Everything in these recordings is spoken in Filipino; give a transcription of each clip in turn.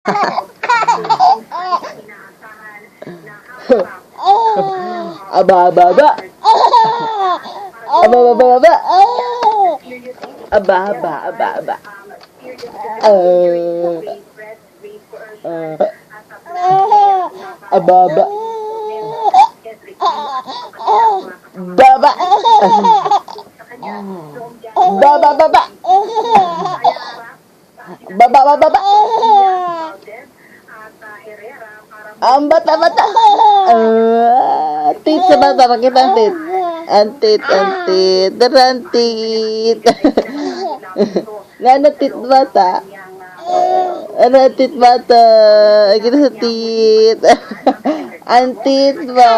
Aba, aba, aba. Aba, aba, aba. Aba, aba, aba, aba. Aba, aba. Baba. Baba, baba. Baba, baba, baba. Ang bata-bata. Tit sa bata. Pakita ang tit. Antit, antit. Darantit. Nanatit bata. Nanatit bata. Kita sa tit. Antit ba?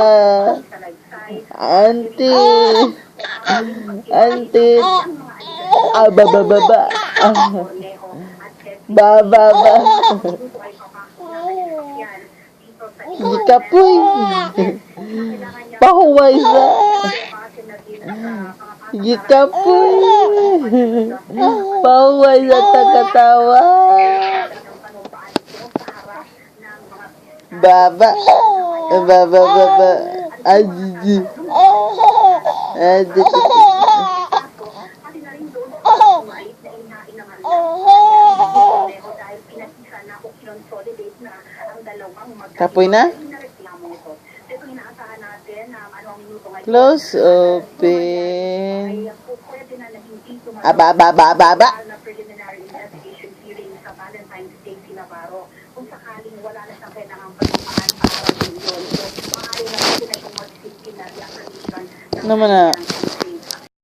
Antit. Antit. Abababa. Bababa. Gikapoy. Pahuway sa. Gikapoy. Pahuway sa tagatawa. Baba. Baba, baba. Ajiji. Ajiji. Kapoy na? Close, open. Aba, aba, aba, aba, aba. Ano man na?